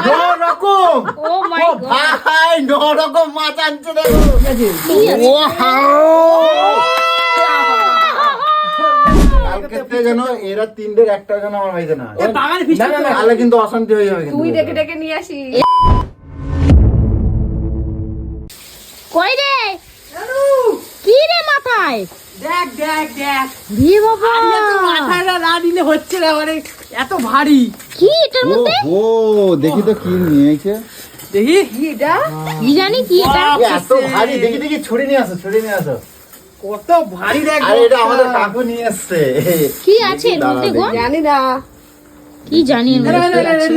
নরকম। ও মাই god ভাই নরকম মাছ আনছে দেখো। কালকে থেকে যেন এরা তিনটের একটা যেন আমার বাড়িতে না আসে। তাহলে কিন্তু অশান্তি হয়ে যাবে কিন্তু। তুই ডেকে ডেকে নিয়ে আসিস। কই রে কি রে মাথায় দেখ দেখ দেখ রে বাবা মাথাটা না দিলে হচ্ছে না মানে এত ভারী। কি এটার মধ্যে ও দেখি তো কি নিয়েছে। দেখি কি এটা? কি জানি কি এটা এত ভারী দেখি দেখি ছুরি নিয়ে আসো ছুরি নিয়ে আসো। কত ভারী দেখ। আরে এটা আমাদের কাকু নিয়ে এসছে। কি আছে এর মধ্যে গো জানি না। কি জানি এর মধ্যে কি আছে?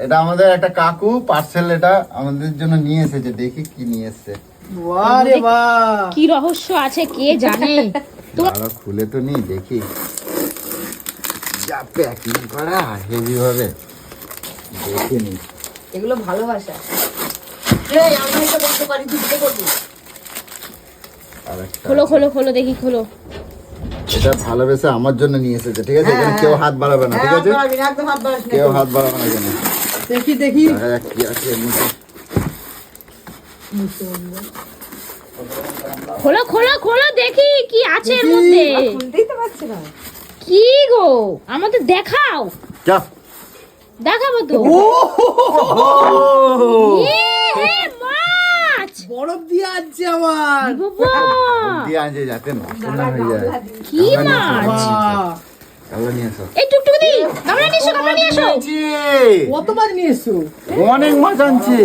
এটা আমাদের একটা কাকু পার্সেল এটা আমাদের জন্য নিয়ে এসেছে দেখি কি নিয়ে এসছে। বারে বাহ কি রহস্য আছে কে জানে দাঁড়া খুলে তো নি দেখি যা প্যাকিং করা হেভি ভাবে দেখে নি। এগুলো ভালোবাসা। এই আমরা এটা বলতে পারি তুই কি করবি? আরেকটা খোলো খোলো খোলো দেখি খোলো এটা ভালোবেসে আমার জন্য নিয়ে এসেছে ঠিক আছে এখানে কেউ হাত বাড়াবে না ঠিক আছে একদম হাত বাড়াস না। কেউ হাত বাড়াবে না এখানে। দেখি দেখি দেখা যাক কি আছে এর মধ্যে। খোলো খোলো খোলো দেখি কি আছে এর মধ্যে খুলতেই তো পারছি না। কি গো আমাদের দেখাও যা দেখাবো তো ও এ হে মাছ বরফ দিয়ে আনছে আমার। বাবা দিয়ে আনছে যাতে নষ্ট না হয়ে যায়। কি মাছ বাহ, কালো নিয়ে এসো। এই টুকটুকি দি গামলা নিয়ে এসো গামলা নিয়ে এসো আনছি। কত মাছ নিয়ে এসছো? অনেক মাছ আনছি।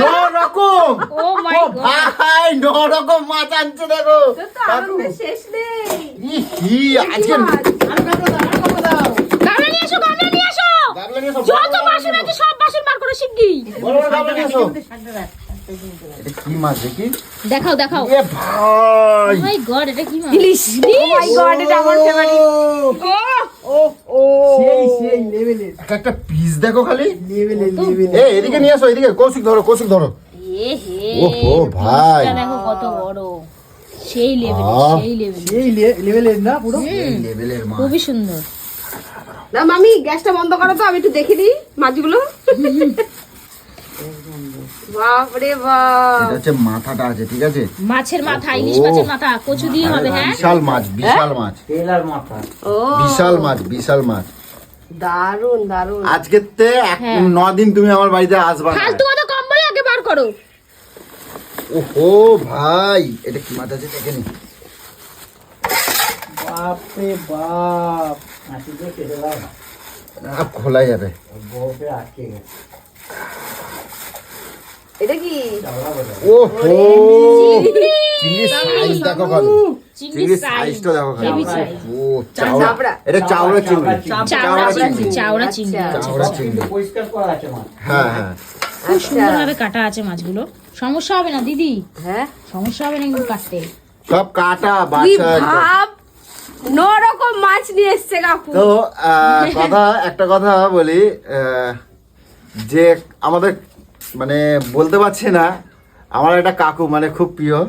নরকম। ও মাই গড ভাই নরকম মাছ আনছে দেখো। তোর তো আনন্দের শেষ নেই। কি আজকে আর কাটো দাও, আর কাটো দাও। গামলা নিয়ে এসো গামলা নিয়ে এসো গামলা নিয়ে এসো। যত বাসন আছে সব বাসন বার করে শিগগির বড় বড় গামলা নিয়ে এসো। এটা কি মাছ দেখি? দেখাও দেখাও এ ভাই মাই গড এটা কি মাছ ইলিশ। ও মাই গড এটা আমার ফেভারিট। ও ও সেই লেভেলের একটা পিস দেখো খালি। লেভেলের লেভেলের। এ এদিকে নিয়ে আসো এদিকে কৌশিক ধরো কৌশিক ধরো। এ হে ওহো, ভাই। মাছটা দেখো কত বড় সেই লেভেল আহ। সেই লেভেল সেই লেভেলের না পুরো। এই লেভেলের মাছ। খুবই সুন্দর না মামি গ্যাসটা বন্ধ করো তো আমি একটু দেখে নিই মাছগুলো। বাপ রে বাপ। এটা হচ্ছে মাথাটা আছে ঠিক আছে। মাছের মাথা ইলিশ মাছের মাথা কচু দিয়ে হবে হ্যাঁ বিশাল মাছ বিশাল মাছ ও বিশাল মাছ বিশাল মাছ। দারুন দারুন। আজকের তে হ্যাঁ। 9 দিন তুমি আমার বাড়িতে আসবা না। ফালতু কথা কম বলে আগে বার করো ওহো ভাই এটা কি মাছ আছে দেখে নি। বাপ রে বাপ। খোলা যাবে। এটা কি? ওহো চিংড়ি সাইজ দেখো খালি। চিংড়ি চিংড়ি সাইজ সাইজটা দেখো খালি। হেভি সাইজ ও চাওড়া চাপড়া। এটা চাওড়া চিংড়ি। চাওড়া চিংড়ি চাওড়া চিংড়ি আচ্ছা। চাওড়া চিংড়ি। হ্যাঁ হ্যাঁ খুব সুন্দরভাবে কাটা আছে মাছগুলো সমস্যা হবে না দিদি হ্যাঁ সমস্যা হবে না কিন্তু কাটতে সব কাটা তুই বাছা একদম। ভাব নরকম মাছ নিয়ে এসছে কাকু। তো একটা কথা বলি যে আমাদের মানে বলতে পারছি না আমার একটা কাকু মানে খুব প্রিয়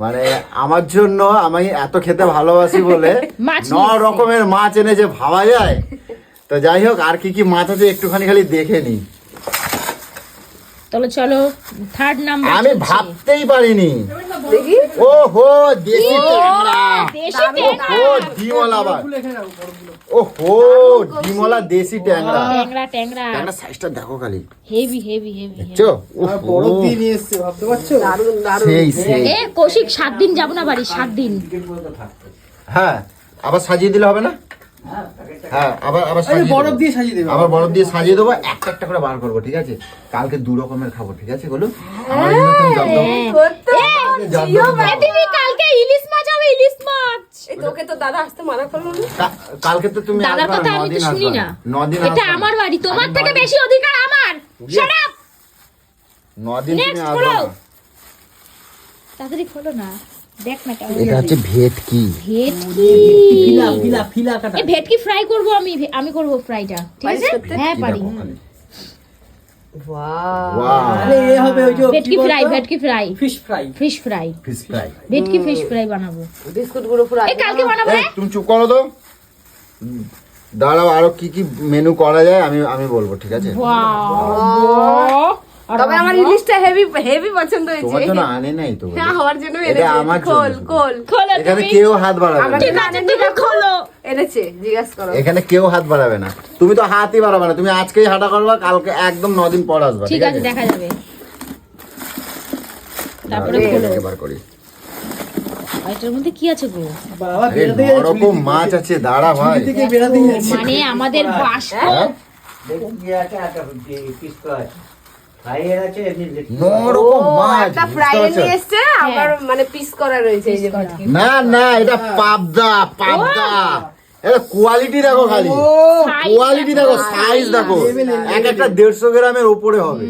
মানে আমার জন্য আমি এত খেতে ভালোবাসি বলে মাছ 9 রকমের মাছ এনে যে ভাবা যায়। তো যাই হোক আর কি কি মাছ আছে একটুখানি খালি দেখে নি। তাহলে চলো থার্ড নাম্বার আমি ভাবতেই পারিনি। দেখি ওহো দেশি ট্যাংরা। দেশি ট্যাংরা ও ডিমওয়ালা আবার। ফুল এখানে রাখো বরফগুলো। ওহো ডিমওয়ালা দেশি ট্যাংরা। ট্যাংরা ট্যাংরা ট্যাংরা সাইজটা দেখো খালি। হেভি হেভি হেভি দেখছো? আর বরফ দিয়ে নিয়ে এসছে ভাবতে পারছো? দারুন দারুন। সেই সেই এ কৌশিক 7 দিন যাবো না বাড়ি 7 দিন হ্যাঁ আবার সাজিয়ে দিলে হবে না? হ্যাঁ আবার আবার এই যে সাজিয়ে বরফ দেবো। দিয়ে সাজিয়ে দেবে। আবার বরফ দিয়ে সাজিয়ে দেবো একটা একটা করে বার করবো ঠিক আছে। কালকে 2 রকমের খাবো ঠিক আছে বলো আমার জন্য তুমি জব্দ এ দিদি কালকে ইলিশ মাছ হবে ইলিশ মাছ এই তোকে তো দাদা আসতে মানা করলো না। কালকে তো তুমি দাদার আসবা, কথা 9 আমি তো দিন শুনি আসবা না 9 দিন এটা আসবা। আমার বাড়ি তোমার আমি থেকে 9 বেশি অধিকার আমার শাট আপ 9 দিন তুমি নেক্সট আসবা খোলো না। তাড়াতাড়ি খোলো না দেখ না কেমন এটা হচ্ছে ভেটকি। ভেটকি ফিলা ফিলা ফিলা কাটা। এই ভেটকি ফ্রাই করব আমি করব ফ্রাইটা ঠিক আছে পারিস করতে? হ্যাঁ কি পারি দেখো খালি। ওয়াও Wow, আরে এ হবে ওই যে ভেটকি ফ্রাই ভেটকি fry fish fry. Fish fry fish fry। ভেটকি ফিশ ফ্রাই বানাবো বিস্কুট গুলো পুরো এই কালকে বানাবো এই, রে তুমি চুপ করো তো। দাঁড়াও, আরো কি কি মেনু করা যায় আমি বলবো, ঠিক আছে? তবে আমার ইলিশটা হেভি পছন্দ হয়েছে। তোমার জন্য আনে নাই তো বলে। হ্যাঁ, আমার জন্য এটা এনেছে। আমার খোল জন্য। খোল খোলো এখানে তুমি। কেউ হাত বাড়াবে আমার না। ঠিক আছে, তুমি খোলো। এনেছে, জিজ্ঞাসা করো। এখানে কেউ হাত বাড়াবে না। তুমি তো হাতই বাড়াবে না, তুমি আজকেই হাঁটা করবা, কালকে একদম 9 দিন পর আসবা, ঠিক আছে, দেখা যাবে। তারপরে দাঁড়াও, খোলো। এটাকে বার করি। আর এটার মধ্যে কি আছে গো? বাবা আরে বেরাতে নরকম মাছ আছে, দাঁড়া ভাই। থেকে বেরাতে যাচ্ছে। মানে আমাদের বাষ্প। নরকম ও, মাছ, একটা বুঝতে ফ্রাই পারছো? নিয়ে এসছে, আবার মানে পিস করা রয়েছে এই যে ভেটকি। না না, এটা পাবদা। এটা কোয়ালিটি দেখো খালি, কোয়ালিটি দেখো, সাইজ দেখো, এক একটা 150 গ্রামের উপরে হবে,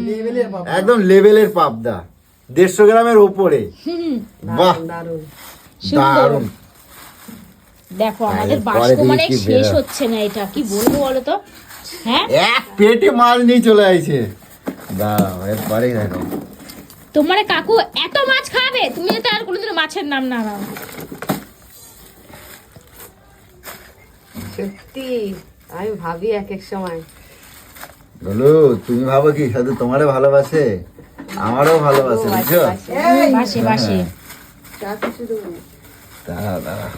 একদম লেভেলের পাবদা, 150 গ্রামের উপরে। বাহ, দারুণ। দারুণ। দেখো আমাদের পরে বাষ্প দেখি মানে কি শেষ বেরোয়। হচ্ছে না, এটা কি বলবো বলো তো? হ্যাঁ, এক পেটে মাছ নিয়ে চলে আইছে। দাঁড়াও, এরপরেই দেখো। তোমার কাকু এত মাছ খাবে, তুমি তো আর কোনোদিন মাছের নাম না নাও। সত্যি আমি ভাবি এক এক সময় বলো, তুমি ভাবো কি শুধু তোমারে ভালোবাসে? আমারও ভালোবাসে, বুঝছো? বাসে বাসে। দাঁড়া দাঁড়া।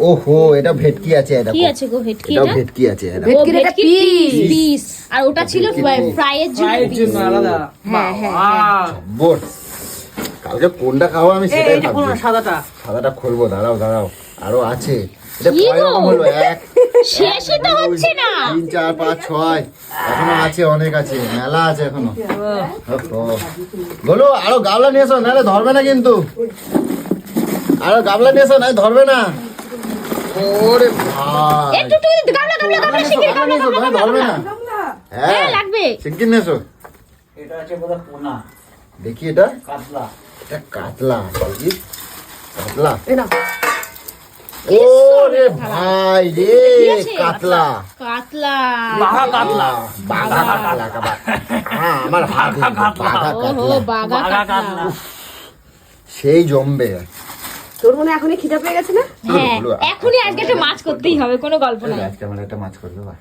ওহো, এটা ভেটকি আছে, এটা কি আছে গো ভেটকি? এটাও এটা ভেটকি আছে, এটা। ভেটকির একটা piece। পিস, আর ওটা ছিল ফ্রাইয়ের জন্য ফ্রাইয়ের জন্য piece। আলাদা। হ্যাঁ, হ্যাঁ, বোর কালকে কোনটা খাবো আমি সেটাই এইটা পুরো ভাবছি। সাদাটা। সাদাটা খুলবো, দাঁড়াও দাঁড়াও, আরো আছে। এটা কি কয় গো? রকম হলো? 1 শেষই তো হচ্ছে না। 3 4 5 6 এখনো আছে, অনেক আছে, মেলা আছে এখনো। বলো, আরো গাবলা নিয়ে এসো, নাহলে ধরবে না কিন্তু। আরো গাবলা নিয়ে এসো, নাই ধরবে না। ওরে ভাই, একটু একটু গামলা গামলা গামলা শিগগির গামলা গামলা গামলা গামলা ধরবে না। হ্যাঁ হ্যাঁ, লাগবে। শিগগির নিয়ে এসো। এটা আছে বোধহয় পোনা দেখি এটা, কাতলা। এটা কাতলা, দেখি কাতলা। এই নাও। ওরে ভাই রে, কি আছে? কাতলা। কাতলা। বাঘা কাতলা। বাঘা কাতলা, হ্যাঁ, আমার হাত বাঘা ওহো, কাতলা বাঘা বাঘা কাতলা। কাতলা। সেই জমবে। তোর মনে হয় এখনই খিদা পেয়ে গেছে না? হ্যাঁ, এখনই আজকে একটা মাছ করতেই হবে, কোনো গল্প নাই। আজকে আমার একটা মাছ করবে বা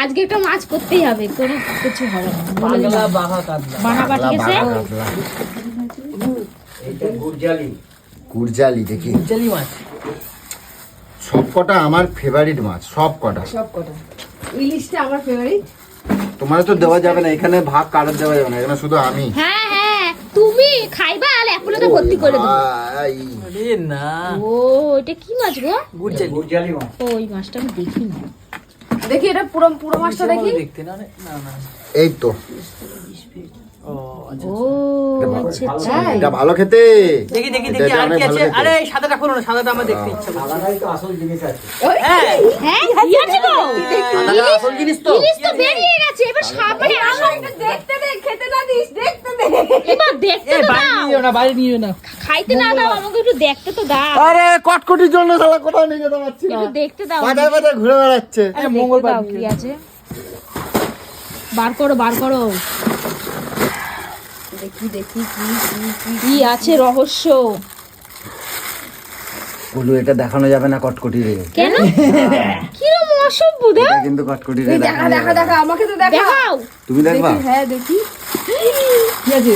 আজকে একটা মাছ করতেই হবে, কোনো কিছু হবে না। বলে পাগলা দিলাম। বাঘা কাতলা। বানাবা, ঠিক আছে? এইটা গুরজালি। কুরজালি, দেখি জালি মাছ। সবকটা আমার ফেভারিট মাছ, সবকটা। সব কটা। ইলিশটা আমার ফেভারিট। তোমার তো দেওয়া যাবে না, এখানে ভাগ কাটার দেওয়া যাবে না, এখানে শুধু আমি। হ্যাঁ হ্যাঁ, তুমি খাইবা আর এক প্লেটে ভর্তি করে দেবো। ভাই, আরে না। ও, এটা কি মাছ গো? গুড়জালি। গুরজালি মাছ। ও, ওই মাছটা আমি দেখিনি। দেখি এটা পুরো পুরো মাছটা দেখি। দেখতে না রে? না না। এই তো, ও আচ্ছা। ও আচ্ছা আচ্ছা। এটা ভালো খেতে। দেখি দেখি এটা দেখি আর অনেক কি ভালো আছে? খেতে। আরে এই সাদাটা খোলো না, সাদাটা আমার দেখতে ইচ্ছা করছে। আলাদাই তো আসল জিনিস আছে। হ্যাঁ। হ্যাঁ, কি আছে গো? কাতলা আসল জিনিস তো। ইলিশ তো বেরিয়ে গেছে, এবার সামনে আসো। দেখতে দে, খেতে না দিস, দেখতে দে। এবার দেখতে এ তো বাইরে দাও। নিয়ে যাও না, বাইরে নিয়ে যাও না। খাইতে না দাও, আমাকে একটু দেখতে তো দাও। আরে কটকটির জন্য শালা কোথাও নিয়ে যেতে পারছি না, একটু দেখতে দাও। বাজার বাজার ঘুরে বেড়াচ্ছে। আরে দেখতে মঙ্গলবার দাও, কি আছে? বার করো বার করো, দেখি দেখি কি কি কি। কি আছে রহস্য? বলু, এটা দেখানো যাবে না কটকটি রে, কেন? কিরম অসভ্য দা? এটা কিন্তু কটকটি রে এই দেখা দেখানো দেখা যাবে না। দেখা, আমাকে তো দেখা। দেখাও। তুমি দেখবা? দেখি, হ্যাঁ দেখি। কি আছে?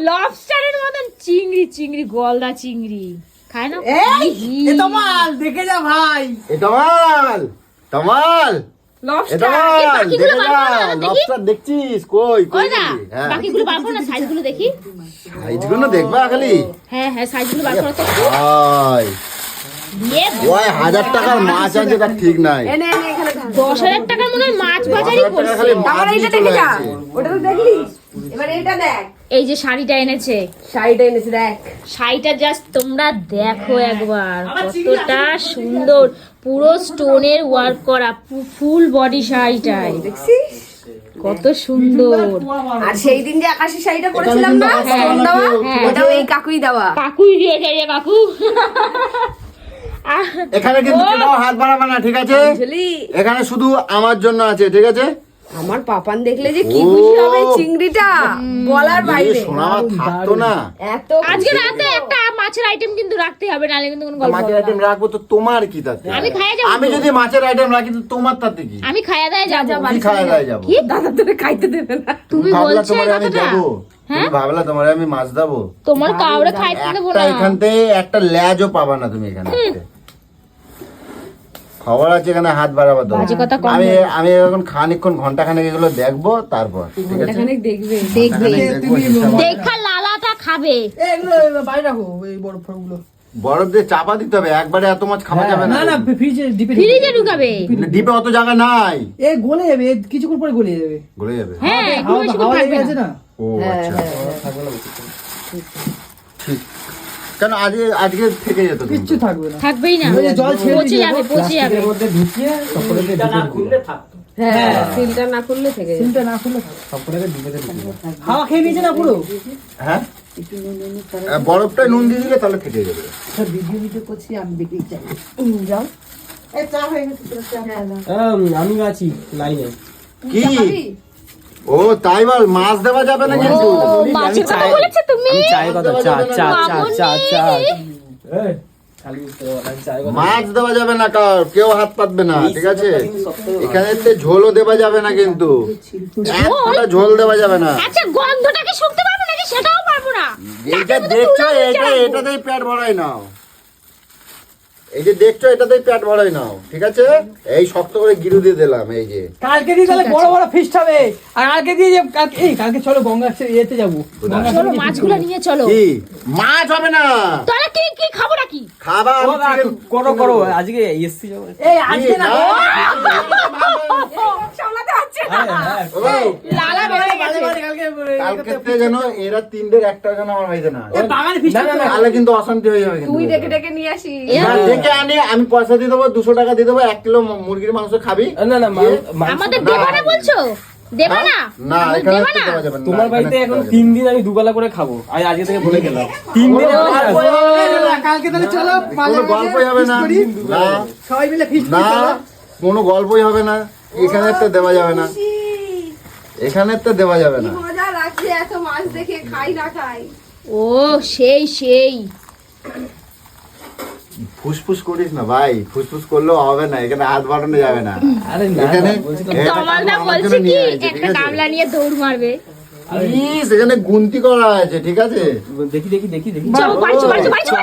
লবস্টারের মতন চিংড়ি, চিংড়ি গলদা চিংড়ি খায় না? এই, ই, এ তো মাল, দেখে যা ভাই। এটা মাল, তমাল, এটা লবস্টার। মাল, এই বাকিগুলো দেখে বার যা, করো না, দেখি। লবস্টার দেখছিস? কই কই ওই না, দেখবি? হ্যাঁ, বাকিগুলো বার করো না, সাইজগুলো দেখি। সাইজগুলো দেখবা খালি। হ্যাঁ হ্যাঁ, সাইজগুলো বার করো তো। ভাই, দিয়ে ওই 1000 টাকার মাছ আছে, তার ঠিক নাই। এনে এনে এখানে ঢাল। 10,000 টাকার মনে হয় মাছ বাজারই 10,000 টাকা করছে। খালি মাছ আমার এইটা নিয়ে দেখে চলে যা, আসছে। ওটা তো দেখলি। এবার এটা দেখ, এই যে শাড়িটা এনেছে, শাড়িটা এনেছি দেখ। শাড়িটা জাস্ট তোমরা দেখো একবার, কতটা সুন্দর, পুরো স্টোনের ওয়ার্ক করা, ফুল বডি শাড়িটায়, দেখছিস? কত সুন্দর। আর সেই দিন যে আকাশি শাড়িটা পরেছিলাম না, এখানে কিন্তু স্টোন দেওয়া, হ্যাঁ। ওটাও এই কাকুই দেওয়া। কাকুই দিয়েছে রে কাকু। এখানে কিন্তু কেউ হাত বাড়াবে না, ঠিক আছে? বুঝলি? এখানে শুধু আমার জন্য আছে, ঠিক আছে? আমার পাপান দেখলে যে কি খুশি হবে চিংড়িটা বলার বাইরে। সোনা মাছ থাকতো না, এত আজকে রাতে একটা মাছের আইটেম কিন্তু রাখতে হবে, নাহলে কিন্তু কোনো গল্প মাছের হবে আইটেম রাখবো তো তোমার কি তাতে? আমি খাইয়া যাবো আমি তো। যদি মাছের আইটেম রাখি তো তোমার তাতে কি? আমি খাইয়া দেয় যাবো। কি খাওয়া দাওয়া যাবো? কি দাদা তোরে খাইতে দেবে না। তুমি ভাবলা বলছো তোমারে এই আমি কথাটা? দেবো? হ্যাঁ? তুমি ভাবলা তোমারে আমি মাছ দেবো? তোমার কাউরে খাইতে দেবো একটা না। এখান থেকে একটা ল্যাজও পাবা না তুমি এখানে থেকে। খবর আছে এখানে হাত বাড়াবো তো। বাজে কথা কম আমি বলো। আমি এখন খানিকক্ষণ ঘন্টা খানেক এগুলো দেখবো, তারপর ঠিক আছে? খানিক দেখবে। ঘন্টাখানেক দেখবো, হিসাব মতো। দেখা লালাটা খাবে। এগুলো বাইরে রাখো, এই বড় ফলগুলো। বরফ দিয়ে চাপা দিতে হবে, একবারে এত মাছ খাওয়া যাবে না। না না, ফ্রিজে ডিপে ফ্রিজে ঢুকাবে। ডিপে অত জায়গা নাই, এ গলে যাবে, এ কিছুক্ষণ পরে গলে যাবে। গলে যাবে। হ্যাঁ, একটু হাওয়া বেশি হাওয়া থাকবে লেগে আছে না। না। ও আচ্ছা, ঠিক। কেন আজকে থেকে যেত কিন্তু। কিচ্ছু থাকবে না। থাকবেই না, ওই যে জল ছেড়ে পচে দিয়ে যাবে, দেবো, পচে যাবে। মধ্যে ঢুকিয়ে সকলেকে না খুললে থাকতো। হ্যাঁ সিলটা না খুললে থেকে যাবে। চিন্তা না করলে থাকবে। সকলেকে ডিবেতে ঢুকিয়ে হাওয়া খেয়ে নিয়েছে না পুরো। হ্যাঁ, বরফটা নুন দিয়ে দিলে তাহলে ফেটে যাবে। যাও। আমি আছি লাইনে। কি? ও তাই বল, মাছ দেওয়া যাবে না কিন্তু। ও, মাছের কথা বলেছে তুমি? মাছ দেওয়া যাবে না, কার কেউ হাত পাতবে না, ঠিক আছে? এখানে ঝোলও দেওয়া যাবে না কিন্তু, এক ফোঁটা ঝোল দেওয়া যাবে না। আচ্ছা, গন্ধটাকে শুকতে পারবো নাকি সেটাও পারবো না। এইটা দেখছো, এটাতেই পেট ভরাই নাও। এই যে দেখছো, এটাতেই পেট ভরাই নাও, ঠিক আছে? এই শক্ত করে গিরু দিয়ে দিলাম, এই যে। কালকে দিয়ে তাহলে বড় বড় ফিস্ট হবে। আর কালকে দিয়ে যে কালকে চলো গঙ্গা ইয়েতে যাবো। চলো মাছগুলো নিয়ে চলো। কি মাছ হবে না? তাহলে কি কি খাবো নাকি? খাবা আমি chicken- করো আজকে এসছি যাবো। এই আজকে না, সামলাতে পারছে না। ও, লালা বেড়ে গেছে। কালকেতে যেন এরা তিনটের একটা যেন আমার হয়েছে না, বাগানে ফিস্ট তাহলে কিন্তু অশান্তি হয়ে যাবে কিন্তু। তুই ডেকে ডেকে নিয়ে আসিস। না, ডেকে আনি, আমি পয়সা দিয়ে দেবো, 200 টাকা দিয়ে দেবো, 1 কিলো মুরগির মাংস খাবি। না আমাদের দেবা না বলছো? দেবা না? না, আমাদের এখানে দেবা তো না? দেওয়া যাবে না। তোমার বাড়িতে এখানে এখন দেওয়া যাবে 3 দিন আমি দুবেলা করে খাবো। আর আজকে থেকে বলে গেলাম 3 দিন কালকে তাহলে চলো না। কোনো গল্পই হবে না, না সবাই মিলে ফিস্ট না, কোনো গল্পই হবে না। এখানে তো দেওয়া যাবে না, এখানে তো দেওয়া যাবে না। মজা লাগছে এত মাছ দেখে, খাই না খাই। ও সেই ফুসফুস করিস না ভাই, ফুসফুস করলেও হবে না, এখানে হাত বাড়ানো যাবে না। আরে না এখানে এটা তমালদা আমার বলছে জন্য কি নিয়ে আসছে, ঠিক একটা আছে? গামলা নিয়ে দৌড় মারবে। প্লিজ, এখানে গুনতি করা আছে, ঠিক আছে? দেখি চলো বাড়ি চলো, বাড়ি চলো, বাড়ি চলো,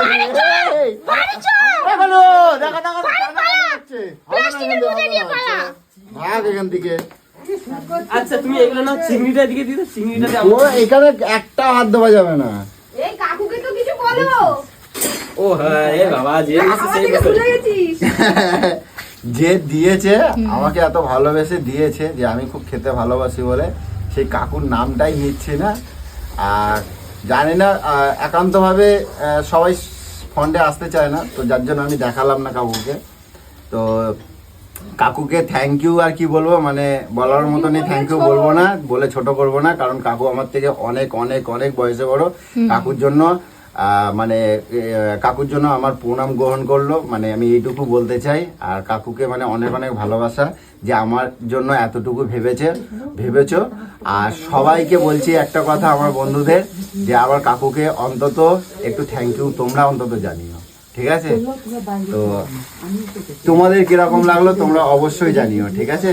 বাড়ি চলো। এই, বাড়ি চলো। এখনো, দেখো, দেখো, পালা। হচ্ছে। হবে না, প্লাস্টিকের হবে বোঝা না, নিয়ে পালা। ভাগ এখান থেকে। আচ্ছা তুমি এগুলো না চিংড়িটা দিকে দিও, চিংড়িটা ও এখানে একটা হাত দেওয়া যাবে না। এই কাকুকে তো কিছু বলো। ও হ্যাঁ এ বাবা যে আমার থেকে ভুলে গেছিস। যে দিয়েছে আমাকে এত ভালোবেসে দিয়েছে, যে আমি খুব খেতে ভালোবাসি বলে, সেই কাকুর নামটাই নিচ্ছি না। আর জানি না, একান্তভাবে সবাই ফন্ডে আসতে চায় না, তো যার জন্য আমি দেখালাম না কাকুকে। তো কাকুকে থ্যাংক ইউ আর কি বলবো, মানে বলার মতনই থ্যাংক ইউ বলবো না, বলে ছোট করবো না, কারণ কাকু আমার থেকে অনেক অনেক অনেক বয়সে বড়। কাকুর জন্য মানে কাকুর জন্য আমার প্রণাম গ্রহণ করলো, মানে আমি এইটুকু বলতে চাই। আর কাকুকে মানে অনেক অনেক ভালোবাসা, যে আমার জন্য এতটুকু ভেবেছো। আর সবাইকে বলছি একটা কথা, আমার বন্ধুদের, যে আমার কাকুকে অন্তত একটু থ্যাংক ইউ তোমরা অন্তত জানিও, ঠিক আছে? তো তোমাদের কিরকম লাগলো তোমরা অবশ্যই জানিও, ঠিক আছে?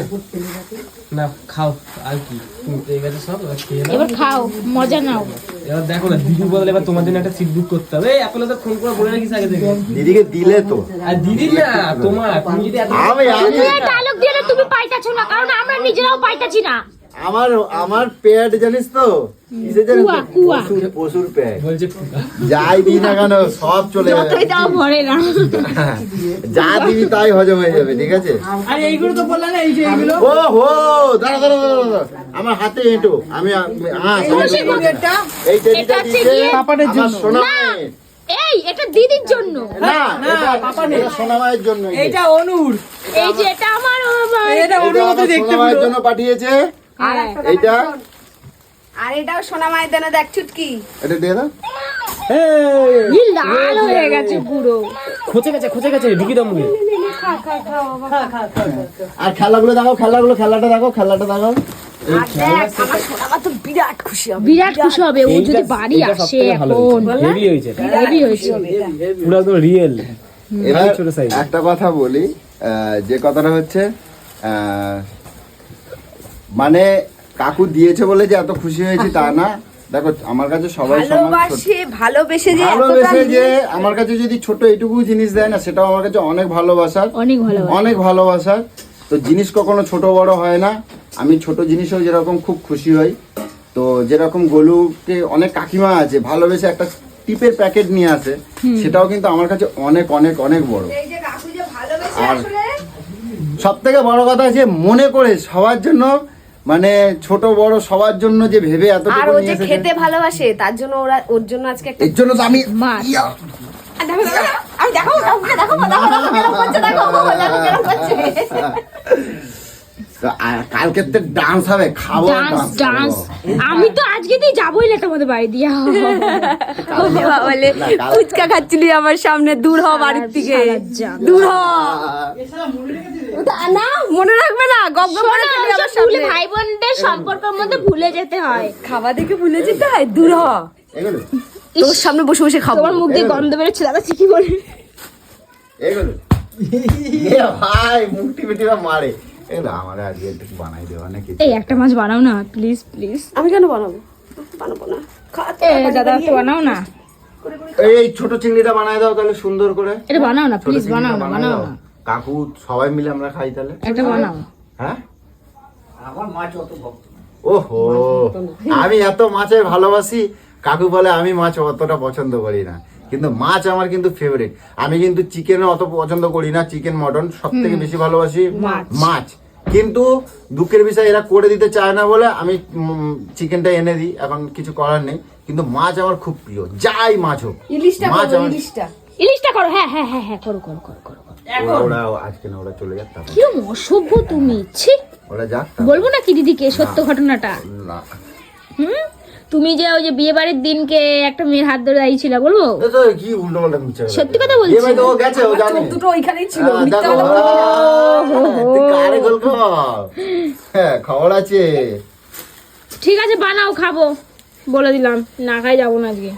না খাও আর কি, তুমি পেয়ে গেছো সব, এবার খেয়ে নাও। এবার খাও, মজা নাও। এবার দেখো না দিদির বদলে এবার তোমার জন্য একটা সিট বুক করতে হবে। এই আপেল তো ফোন করে বলে রাখিস আগে থেকে। দিদিকে দিলে তো আর দিদি না তোমার, তুমি যদি এত আমি ডায়লগ দিলে তুমি পাইতাছো না, কারণ আমরা নিজেরাও পাইতাছি না। আমার পেট জানিস তো কিসে জানিস তো? কুয়া। পশুর পেট, বলছে যাই দিই না কেন সব চলে যাবে, যতই দাও ভরে না। যা দিবি তাই হজম হয়ে যাবে, ঠিক আছে? আর এইগুলো তো বললা না, এই যে এইগুলো ও হো, দাঁড়া, আমার হাতে এঁটো, আমি হ্যাঁ এই টেডিটা এটা হচ্ছে দিয়েছে গিয়ে পাপানের আমার জন্য। সোনা না। মায়ের। এই এটা দিদির জন্য। না, না, এটা সোনা মায়ের জন্য, এইটা অনুর, এই যে এটা আমার এটা অনুর মতো দেখতে সোনা মায়ের পুরো। জন্য পাঠিয়েছে। আর হ্যাঁ। একটা এইটা আর এটাও সোনা মায়ের দেনা, দেখ চুটকি। এটা দিয়ে দাও। লাল হয়ে গেছে পুরো। খোঁচে গেছে ঢুকি দাও মুখে। আর খেলাগুলো দেখো, খেলাটা দেখো। আর দেখ, আমার সোনামা তো বিরাট খুশি হবে। বিরাট খুশি হবে ও যদি বাড়ি এইটা আসে সবথেকে ভালো এখন। হয়েছে। হেভি হয়েছে, হেভি হয়েছে। পুরো একদম রিয়েল। এবার ছোট size। একটা কথা বলি, যে কথাটা হচ্ছে মানে কাকু দিয়েছে বলে যে এত খুশি হয়েছি তা না। দেখো আমার কাছে সবাই সমান, ভালোবেসে যে ভালোবেসে যে আমার কাছে যদি ছোট এইটুকু জিনিস দেয় না, সেটাও আমার কাছে অনেক ভালোবাসার, অনেক ভালোবাসার। তো জিনিস কখনো ছোট বড় হয় না। আমি ছোট জিনিসেও যেরকম খুব খুশি হই, তো যেরকম গোলুকে অনেক কাকিমা আছে ভালোবেসে একটা টিপের প্যাকেট নিয়ে আসে, সেটাও কিন্তু আমার কাছে অনেক অনেক অনেক বড়। আর সব থেকে বড় কথা যে মনে করে সবার জন্য, মানে ছোট বড় সবার জন্য যে ভেবে আর এতটুকু ও নিয়ে যে এসেছে, খেতে ভালোবাসে তার জন্য ওর জন্য আজকে একটা এর জন্য তো আমি মাছ। আমি দেখো কালকে তো ডান্স হবে, খাবো ডান্স। আমি তো আজকে দিয়ে যাবোই না তোমাদের বাড়ি দিয়া। বলে ফুচকা খাচ্ছিলি আমার সামনে, দূর হ বাড়ির থেকে, দূর হ। না মনে রাখবে না, গপ গপ করে খেলি আমার সামনে। ভাই বোনদের সম্পর্কের মধ্যে ভুলে যেতে হয়। খাওয়া দেখে ভুলে যেতে হয়, দূর হ। এগুলো তোর সামনে বসে বসে খাবো। তোমার মুখ দিয়ে গন্ধ বেরোচ্ছে, দাদা কি বলে? এগুলো ভাই মুক্তি বেটিরা মারে। এগুলো আমার আজকে একটু বানাই দেওয়া নাকি। এই একটা মাছ বানাও না প্লিজ প্লিজ। আমি কেন বানাবো? বানাবো না। দাদা তো বানাও না, এই ছোট চিংড়িটা বানায় দাও তাহলে সুন্দর করে। এটা বানাও না ছোট প্লিজ, চিংড়িটা বানাও বানায় দাও। না। কাকু সবাই মিলে আমরা খাই তাহলে। একটা বানাও। হ্যাঁ ওহো, আমি এত মাছের ভালোবাসি, কাকু বলে আমি মাছ অতটা পছন্দ করি না, কিন্তু মাছ আমার কিন্তু ফেভারিট। আমি কিন্তু চিকেন অত পছন্দ করি না, চিকেন মটন সব থেকে বেশি ভালোবাসি মাছ। কিন্তু দুঃখের বিষয় এরা করে দিতে চায় না বলে আমি চিকেনটা এনে দিই, এখন কিছু করার নেই। কিন্তু মাছ আমার খুব প্রিয়, যাই মাছ হোক। মাছ আমার ইলিশটা করো, হ্যাঁ হ্যাঁ হ্যাঁ হ্যাঁ, করো করো করো করো। ওরা আজকে না, ওরা চলে যাক, তারপর কি অসভ্য তুমি, ছি। ওরা যাক, বলবো না কি দিদিকে সত্য ঘটনাটা? না তুমি যে ওই যে বিয়ে বাড়ির দিনকে একটা মেয়ের হাত ধরে দাঁড়িয়েছিল, বলবো? এ তো কি উল্টো পাল্টা মিথ্যা কথা। সত্যি কথা বলছি। বিয়ে বাড়িতে ও গেছে, ও জানে। দুটো ওইখানেই ছিল। হ্যাঁ, দেখো, তুই কারে গল্প, হ্যাঁ খবর আছে। ঠিক আছে বানাও, খাবো, বলে দিলাম, না খাই যাবো না আজকে।